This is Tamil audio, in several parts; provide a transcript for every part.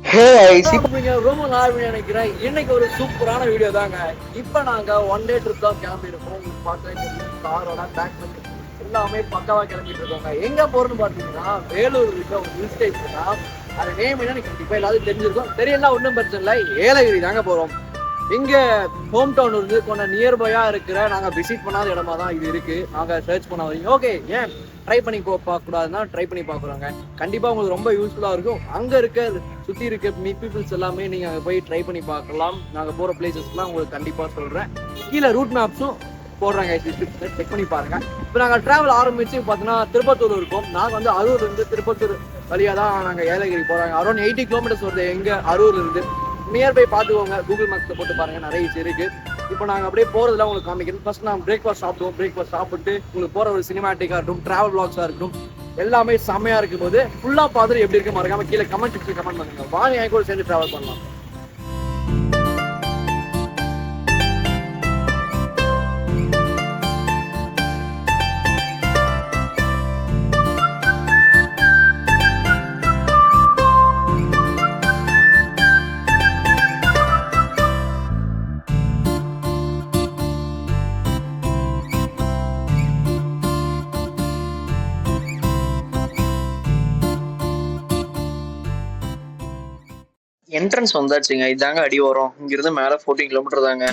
ரொம்ப நாள் நினைக்கிறேன். இன்னைக்கு ஒரு சூப்பரான வீடியோ தாங்க. இப்ப நாங்க ஒன் டே ட்ரிப் தான் கிளம்பி இருக்கோம். காரோட பேக் பண்ணி எல்லாமே பக்காவா கிளம்பிட்டு இருக்கோங்க. எங்க போறோம்னு பாத்தீங்கன்னா வேலூர் இருக்க ஒரு ஹில் ஸ்டேஷன் தான். அது நேம் என்ன கண்டிப்பா எல்லாரும் தெரிஞ்சிருக்கும். தெரியல ஒன்றும் பிரச்சனை இல்லை. ஏலகிரி தாங்க போறோம். இங்க ஹோம் டவுன் இருந்து கொஞ்சம் நியர்பையா இருக்கிற நாங்க விசிட் பண்ணாத இடமா தான் இது இருக்கு. நாங்க சர்ச் பண்ண வரீங்க. ஓகே, ஏன் ட்ரை பண்ணி பார்க்க கூடாதுன்னா ட்ரை பண்ணி பார்க்குறோங்க. கண்டிப்பா உங்களுக்கு ரொம்ப யூஸ்ஃபுல்லா இருக்கும். அங்க இருக்க சுத்தி இருக்க பீப்புள்ஸ் எல்லாமே நீங்க அங்க போய் ட்ரை பண்ணி பார்க்கலாம். நாங்க போற பிளேசஸ்லாம் உங்களுக்கு கண்டிப்பா சொல்றேன். கீழே ரூட் மேப்ஸும் போடுறாங்க, செக் பண்ணி பாருங்க. இப்போ நாங்கள் டிராவல் ஆரம்பிச்சு பார்த்தீங்கன்னா திருப்பத்தூர் இருக்கும். நாங்கள் வந்து அரூர் இருந்து திருப்பத்தூர் வழியா தான் நாங்கள் ஏலகிரி போறாங்க. அரௌண்ட் 80 கிலோமீட்டர்ஸ் வருது எங்க அரூர் இருந்து. நியர்பை பார்த்துக்கோங்க, கூகுள் மேப்ஸ்ல போட்டு பாருங்க, நிறைய இருக்கு. இப்போ நாங்கள் அப்படியே போறதுல உங்களுக்கு காமிக்கிறோம். ஃபர்ஸ்ட் நாங்கள் பிரேக்ஃபாஸ்ட் சாப்பிடுவோம். பிரேக்ஃபாஸ்ட் சாப்பிட்டு உங்களுக்கு போற ஒரு சினிமாட்டிக்கா இருக்கட்டும், டிராவல் பிளாக்ஸா இருக்கட்டும், எல்லாமே செம்மையா இருக்கும் போது ஃபுல்லா பார்த்துட்டு எப்படி இருக்கு மறக்காம கீழே கமெண்ட் பண்ணுங்க. வாங்க என் கூட சேர்ந்து டிராவல் பண்ணலாம். என்ட்ரன்ஸ் வந்தாச்சுங்க. இதாங்க அடி வரும். இங்கிருந்து மேல 14 கிலோமீட்டர் தாங்க.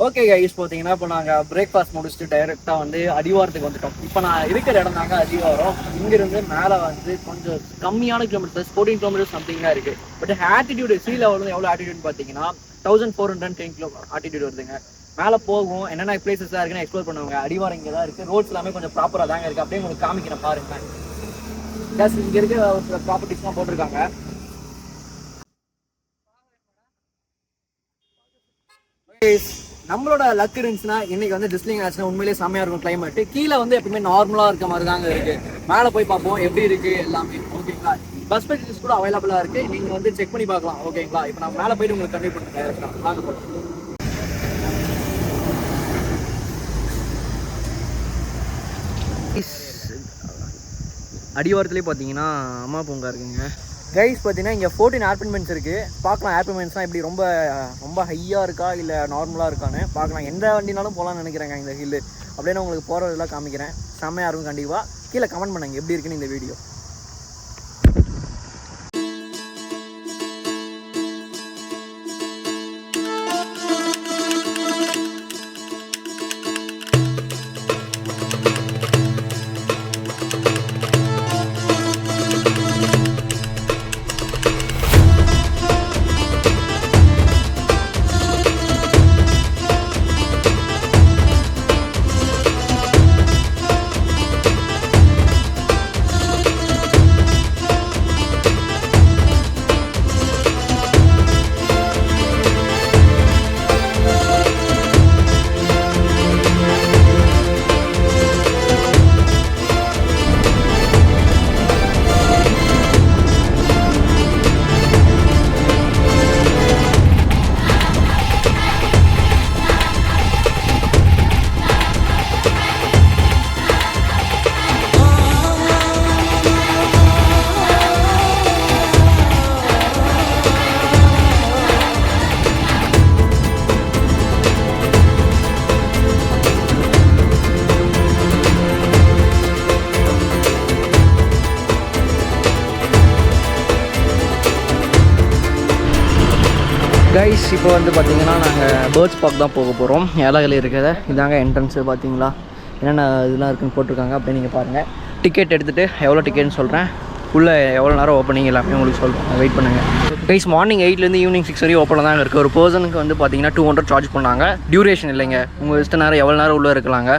ஓகே கைஸ், பார்த்தீங்கன்னா இப்போ நாங்கள் பிரேக்ஃபாஸ்ட் முடிச்சுட்டு டைரெக்டாக வந்து அடிவாரத்துக்கு வந்துட்டோம். இப்போ நான் இருக்கிற இடம் தாங்க அடிவாரம். இங்கிருந்து மேலே வந்து கொஞ்சம் கம்மியான கிலோமீட்டர்ஸ், 14 கிலோமீட்டர்ஸ் சம்திங் தான் இருக்குது. பட் ஆட்டிடியூடு சீ லெவல் வந்து எவ்வளோ ஆட்டிடியூட் பார்த்தீங்கன்னா 1410 கிலோ ஆட்டிடியூட் வருதுங்க. மேலே போகும், என்னென்ன பிளேசஸ் தான் இருக்குன்னு எக்ஸ்ப்ளோர் பண்ணுவாங்க. அடிவாரம் இங்கே தான் இருக்குது. ரோட்ஸ் எல்லாமே கொஞ்சம் ப்ராப்பராக தாங்க இருக்குது. அப்படியே உங்களுக்கு காமிக்கிறேன் பாருங்க. ஜஸ்ட் இங்கே இருக்க ஒரு ப்ராப்பர்ட்டிஸ்லாம் போட்டிருக்காங்க. நம்மளோட லக் இருந்துச்சுன்னா இன்னைக்கு வந்து டிஸ்லிங் ஆச்சுன்னா உண்மையிலேயே செம்மையா இருக்கும். கிளைமேட் கீழே வந்து எப்பவுமே நார்மலா இருக்க மாதிரி தாங்க இருக்கு. மேலே போய் பார்ப்போம் எப்படி இருக்கு எல்லாமே. ஓகேங்களா, பஸ் ஃபெசிலிட்டிஸ் கூட அவைலபிளா இருக்கு. நீங்க வந்து செக் பண்ணி பார்க்கலாம். ஓகேங்களா, இப்போ நான் மேலே போயிட்டு உங்களுக்கு கன்வே பண்ணுறேன். அடிவாரத்துலேயே பார்த்தீங்கன்னா அம்மா பூங்கா இருக்குங்க. கைஸ் பார்த்தீங்கன்னா இங்கே 14 ஏர்பின்மெண்ட்ஸ் இருக்குது. பார்க்கலாம் ஏர்பின்மெண்ட்ஸ்லாம் எப்படி ரொம்ப ரொம்ப ஹையாக இருக்கா இல்லை நார்மலாக இருக்கான்னு பார்க்கலாம். எந்த வண்டினாலும் போகலான்னு நினைக்கிறேங்க இந்த ஹில்லு. அப்படியே நான் உங்களுக்கு போகிறதெல்லாம் காமிக்கிறேன். செம்மையாக இருக்கும். கண்டிப்பாக கீழே கமெண்ட் பண்ணுங்க எப்படி இருக்குன்னு இந்த வீடியோ. கைஸ் இப்போ வந்து பார்த்திங்கன்னா நாங்கள் பேர்ட்ஸ் பார்க் தான் போக போகிறோம். ஏலகிரி இருக்கிறத இதாங்க என்ட்ரன்ஸு. பார்த்தீங்களா என்னென்ன இதெல்லாம் இருக்குதுன்னு போட்டிருக்காங்க. அப்படியே நீங்கள் பாருங்கள். டிக்கெட் எடுத்துகிட்டு எவ்வளோ டிக்கெட்னு சொல்கிறேன். உள்ளே எவ்வளோ நேரம் ஓப்பனிங் எல்லாமே உங்களுக்கு சொல்கிறேன், வெயிட் பண்ணுங்கள் கைஸ். மார்னிங் 8லேருந்து ஈவினிங் 6 வரையும் ஓப்பனில் தான் இருக்குது. ஒரு பர்சனுக்கு வந்து பார்த்தீங்கன்னா 200 சார்ஜ் பண்ணாங்க. டியூரேஷன் இல்லைங்க, உங்கள் இஷ்ட நேரம் எவ்வளோ நேரம் உள்ளே இருக்கலாங்க.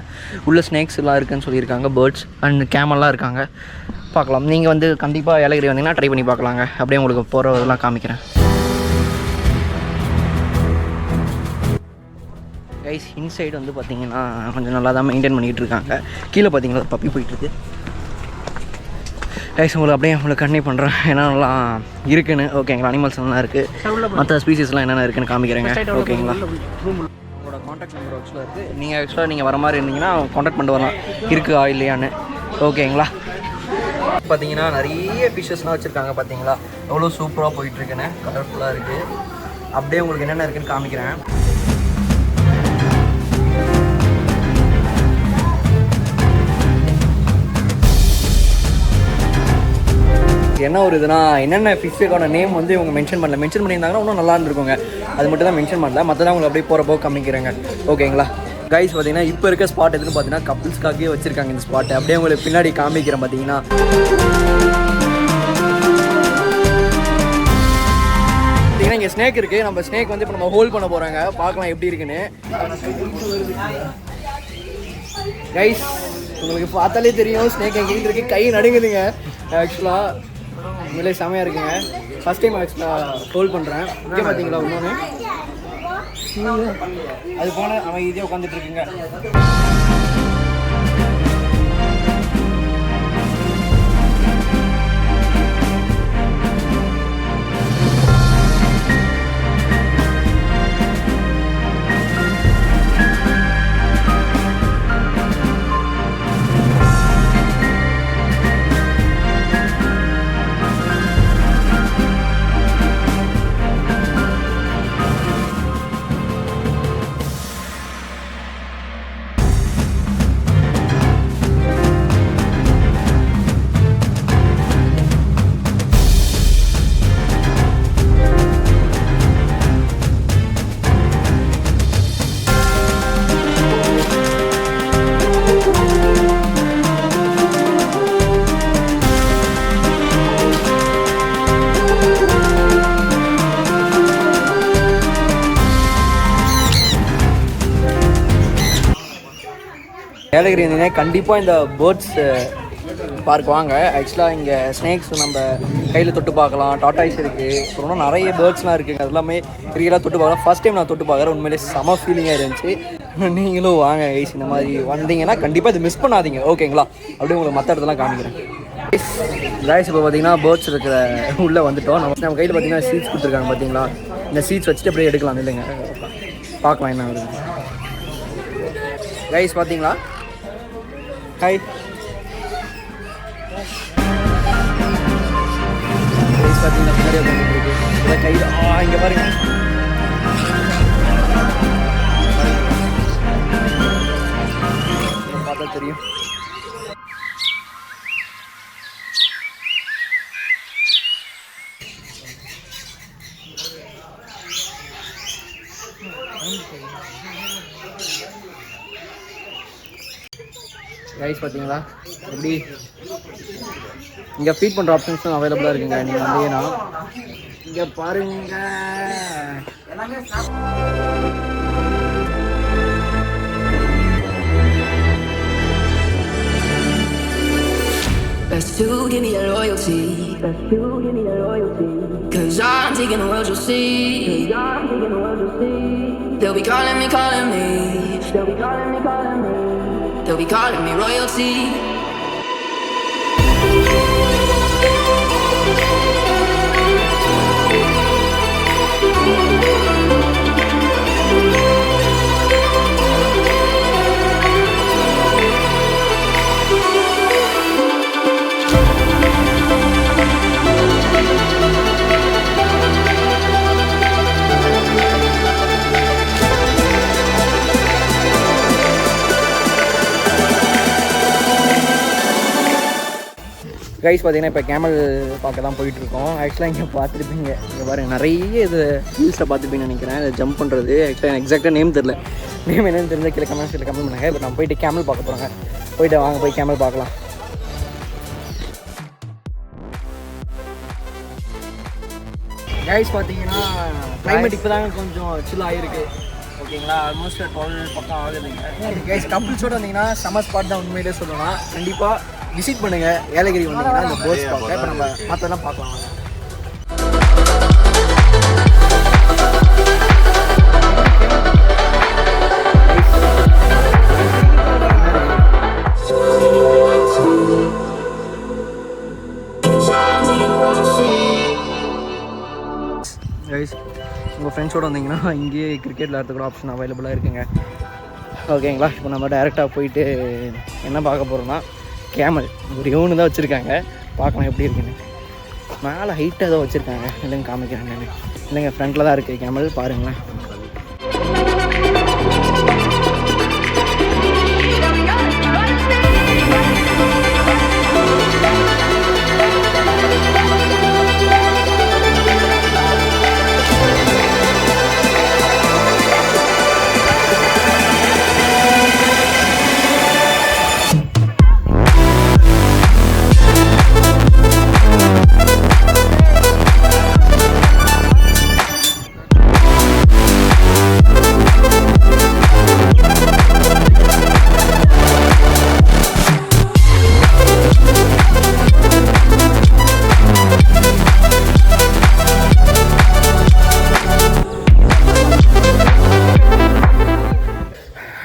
உள்ள ஸ்னேக்ஸ் எல்லாம் இருக்குதுன்னு சொல்லியிருக்காங்க, பேர்ட்ஸ் அண்ட் கேமெல்லாம் இருக்காங்க. பார்க்கலாம், நீங்கள் வந்து கண்டிப்பாக ஏலகிரி வந்தீங்கன்னா ட்ரை பண்ணி பார்க்கலாங்க. அப்படியே உங்களுக்கு போகிற இதெல்லாம் காமிக்கிறேன் கைஸ். இன்சைடு வந்து பார்த்தீங்கன்னா கொஞ்சம் நல்லா தான் மெயின்டைன் பண்ணிகிட்டு இருக்காங்க. கீழே பார்த்தீங்கன்னா பப்பி போயிட்டுருக்கு கைஸ். உங்களுக்கு கன்வே பண்ணுறேன் என்னென்னலாம் இருக்குன்னு. ஓகேங்களா, அனிமல்ஸ் எல்லாம் இருக்குது, மற்ற ஸ்பீசிஸ்லாம் என்னென்ன இருக்குன்னு காமிக்கிறேங்க. ஓகேங்களா, உங்களோட காண்டாக்ட் நம்பர் ஆக்சுவலாக இருக்குது. நீங்கள் வர மாதிரி இருந்தீங்கன்னா காண்டாக்ட் பண்ணிட்டு வரலாம், இருக்குதா இல்லையான்னு. ஓகேங்களா, பார்த்தீங்கன்னா நிறைய ஃபிஷ்ஷஸ்லாம் வச்சுருக்காங்க. பார்த்தீங்களா எவ்வளோ சூப்பராக போயிட்டுருக்குன்னு, கலர்ஃபுல்லாக இருக்குது. அப்படியே உங்களுக்கு என்னென்ன இருக்குன்னு காமிக்கிறேன். என்ன ஒரு இதுனா, என்னென்ன ஃபிஷ்ஷுக்கான நேம் வந்து இவங்க மென்ஷன் பண்ணியிருந்தாங்கன்னா இன்னும் நல்லா இருந்திருக்குங்க. அது மட்டும் தான் மென்ஷன் பண்ணல, மற்றதான் உங்களுக்கு அப்படியே போகிறப்போ காமிக்கிறேங்க. ஓகேங்களா கைஸ். பார்த்தீங்கன்னா இப்போ இருக்க ஸ்பாட் எதுன்னு பார்த்தீங்கன்னா கப்புள்ஸ்க்காகவே வச்சுருக்காங்க இந்த ஸ்பாட்டை. அப்படியே உங்களுக்கு பின்னாடி காமிக்கிறேன். பார்த்தீங்கன்னா இங்கே ஸ்னேக் இருக்குது. நம்ம ஸ்னேக் வந்து இப்போ நம்ம ஹோல்ட் பண்ண போகிறாங்க, பார்க்கலாம் எப்படி இருக்குன்னு. கைஸ், உங்களுக்கு பார்த்தாலே தெரியும் ஸ்னேக் எங்கே இருக்குது, கை நடுங்குதுங்க. ஆக்சுவலாக உங்களே செமையாக இருக்குங்க. ஃபஸ்ட் டைம் ஆக்சுவலாக ஹோல்ட் பண்ணுறேன். இங்கே பார்த்தீங்களா இன்னொன்று அது போன அவன் இதே உட்காந்துட்டு இருக்குங்க. ஏலகிரி இருந்தீங்கன்னா கண்டிப்பாக இந்த பேர்ட்ஸ் பார்க் வாங்க. ஆக்சுவலாக இங்கே ஸ்னேக்ஸ் நம்ம கையில் தொட்டு பார்க்கலாம், டாட்டாய்ஸ் இருக்குது, அப்புறம் நிறைய பேர்ட்ஸ்லாம் இருக்குது. அது எல்லாமே ரியலாக தொட்டு பார்க்கலாம். ஃபஸ்ட் டைம் நான் தொட்டு பார்க்குறேன், உண்மையிலே செம ஃபீலிங்காக இருந்துச்சு. நீங்களும் வாங்க கைஸ், இந்த மாதிரி வந்தீங்கன்னா கண்டிப்பாக இது மிஸ் பண்ணாதீங்க. ஓகேங்களா, அப்படியே உங்களுக்கு மற்ற இடத்துலாம் காமிக்கிறேன் கைஸ். இப்போ பார்த்தீங்கன்னா பேர்ட்ஸ் இருக்கிற உள்ளே வந்துவிட்டோம். நம்ம கையில் பார்த்தீங்கன்னா சீட்ஸ் கொடுத்துருக்காங்க. பார்த்தீங்களா, இந்த சீட்ஸ் வச்சுட்டு அப்படியே எடுக்கலாம் இல்லைங்க, பார்க்கலாம் என்ன வருது கைஸ். பார்த்தீங்களா, ஹாய் பார்த்தீங்கன்னா பின்னாடி வந்துருக்கு இதை கையில் இங்கே பாருங்க. பார்த்தா தெரியும். ரைஸ் பார்த்தீங்களா எப்படி இங்கே ஃபீட் பண்ணுற ஆப்ஷன்ஸும் அவைலபிளாக இருக்குங்க. நீங்கள் வந்தீங்கன்னா இங்கே பாருங்க எல்லாமே. Best to give me that loyalty. Best to give me that loyalty. 'Cause I'm taking the world, you'll see. 'Cause I'm taking the world, you'll see. They'll be calling me, calling me. They'll be calling me, calling me. They'll be calling me royalty. Guys பார்த்தீங்கன்னா இப்போ கேமல் பார்க்க தான் போயிட்டுருக்கோம். ஆக்சுவலாக இங்கே பார்த்துருப்பீங்க, இங்கே பாருங்கள் நிறைய இது ஹில்ஸில் பார்த்துருப்பீங்கன்னு நினைக்கிறேன். இதை ஜம்ப் பண்ணுறது ஆக்சுவலாக எக்ஸாக்டாக நேம் தெரில, நேம் என்னென்னு தெரிஞ்ச கீழே கமெண்ட்ஸில் கமெண்ட் பண்ணுங்க. இப்போ நம்ம போயிட்டு கேமல் பார்க்க போகிறாங்க. போயிட்டு வாங்க போய் கேமல் பார்க்கலாம். கைஸ் பார்த்தீங்கன்னா கிளைமேட் இப்போ தாங்க கொஞ்சம் சில் ஆகிருக்கு ஓகேங்களா. ஆல்மோஸ்ட் 12 பக்கம் ஆகுதுங்க. கைஸ் கப்புள்ஸோட வந்தீங்கன்னா சம்மர் ஸ்பாட் தான் உண்மையிலே சொல்லலாம். கண்டிப்பாக விசிட் பண்ணுங்கள் ஏலகிரி வந்தீங்கன்னா இந்த போட்ஸ் பார்க்க. இப்போ நம்ம மற்றெல்லாம் பார்க்கலாம். கைஸ் உங்கள் ஃப்ரெண்ட்ஸோடு வந்தீங்கன்னா இங்கேயே கிரிக்கெட் விளையாடுறது கூட ஆப்ஷன் அவைலபிளாக இருக்குங்க ஓகேங்களா. இப்போ நம்ம டைரெக்டாக போயிட்டு என்ன பார்க்க போகிறோம்னா கேமல் ஒரு யூனு தான் வச்சுருக்காங்க. பார்க்கலாம் எப்படி இருக்குன்னு. மேலே ஹைட்டாக ஏதோ வச்சுருக்காங்க. இல்லைங்க காமிக்கிறேன் நான். இல்லைங்க ஃப்ரண்ட்டில் தான் இருக்குது கேமல் பாருங்களேன்.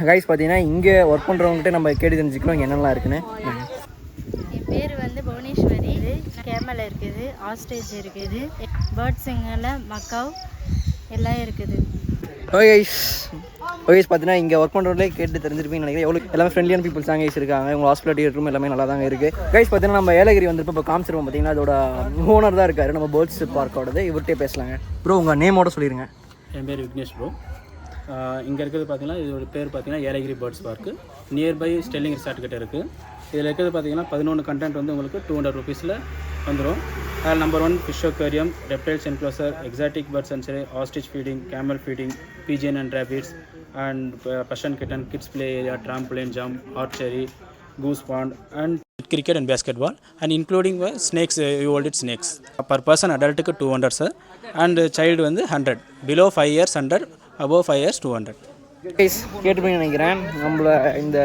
கைஸ் பார்த்தீங்கன்னா இங்கே ஒர்க் பண்ணுறவங்ககிட்ட நம்ம கேட்டு தெரிஞ்சுக்கணும் இங்கே என்னெல்லாம் இருக்குன்னு. என் பேர் வந்து புவனேஸ்வரி. கேமல் இருக்குது, ஆஸ்ட்ரேஜ் இருக்குது, பேர்ட்ஸுங்கில் மக்காவ் எல்லாம் இருக்குது. ஓகே பார்த்தீங்கன்னா இங்கே ஒர்க் பண்ணுறவங்களே கேட்டு தெரிஞ்சிருப்பீங்கன்னு நினைக்கிறேன். எவ்வளோ எல்லாமே ஃப்ரெண்ட்லியான பீப்புள்ஸ் தாங்க இருக்காங்க. உங்கள் ஹாஸ்பிட்டாலிட்டி ரூம் எல்லாமே நல்லா தாங்க இருக்குது. கைஸ் பார்த்தீங்கன்னா நம்ம ஏலகிரி வந்துருப்போம். இப்போ காமிச்சிருவோம் பார்த்தீங்கன்னா அதோட ஓனர் தான் இருக்காரு நம்ம பேர்ட்ஸ் பார்க்கோடது. இவர்கிட்டே பேசலாங்க. ப்ரோ உங்கள் நேமோட சொல்லிடுங்க. என் பேர் விக்னேஷ் ப்ரோ. இங்கே இருக்கிறது பார்த்தீங்கன்னா இதோட பேர் பார்த்தீங்கன்னா Yelagiri birds park. Nearby sterling resort கிட்ட இருக்குது. இதில் இருக்கிறது பார்த்தீங்கன்னா 11 கண்டென்ட் வந்து உங்களுக்கு 200 ருபீஸில் வந்துடும். அதில் number 1 fish aquarium, reptiles enclosure, exotic bird sanctuary, ostrich feeding, camel feeding, pigeon and rabbits, and Persian kitten, kids play area, trampoline jump, archery, goose pond, and cricket and basketball, and including snakes. You hold it snakes per person. Adult 200 sir, and child வந்து 100. Below 5 years 100, above 5 years 200. கேட்டுப்பீங்க நினைக்கிறேன். நம்மள இந்த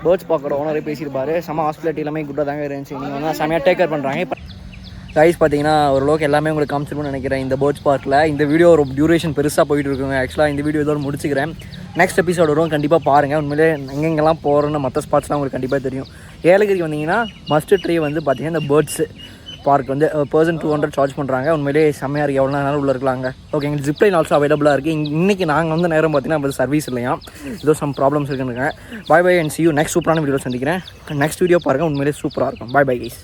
பேர்ட்ஸ் பார்க்குற ஓனரே பேசியிருப்பாரு. செம்ம ஹாஸ்பிட்டாலிட்டி எல்லாமே குட்டாக தாங்க இருந்துச்சு. நீங்கள் வந்து செம்மையாக டேக் கேர் பண்ணுறாங்க. இப்போ கைஸ் பார்த்தீங்கன்னா ஓரளவுக்கு எல்லாமே உங்களுக்கு காமிச்சிருக்கும்னு நினைக்கிறேன் இந்த பேர்ட்ஸ் பார்க்கில். இந்த வீடியோ ஒரு டியூரேஷன் பெருசாக போயிட்டு இருக்குங்க. ஆக்சுவலாக இந்த வீடியோ இதோட முடிச்சுக்கிறேன். நெக்ஸ்ட் எபிசோட் வரும், கண்டிப்பாக பாருங்கள். உண்மையிலே எங்கெங்கெல்லாம் போகிறோன்னு மற்ற ஸ்பாட்ஸ்லாம் உங்களுக்கு கண்டிப்பாக தெரியும். ஏலகிரி வந்தீங்கன்னா மஸ்ட் ட்ரீ வந்து பார்த்தீங்கன்னா இந்த பேர்ட்ஸ் பார்க் வந்து பர்சன் 200 சார்ஜ் பண்ணுறாங்க. உண்மையிலே செம்மையாக இருக்குது. எவ்வளோ நேரம் உள்ளே இருக்கலாங்க. ஓகே எங்களுக்கு ஜிப்லைன் ஆல்சோ அவைலபிளாக இருக்குது. இன்றைக்கி நாங்கள் வந்து நேரம் பார்த்தீங்கன்னா அது சர்வீஸ் இல்லையா, ஏதோ சம் ப்ராப்ளம்ஸ் இருக்குன்னு. Bye bye and see you next சூப்பரான வீடியோ சந்திக்கிறேன். நெக்ஸ்ட் வீடியோ பாருங்கள், உண்மையிலே சூப்பராக இருக்கும். Bye bye guys.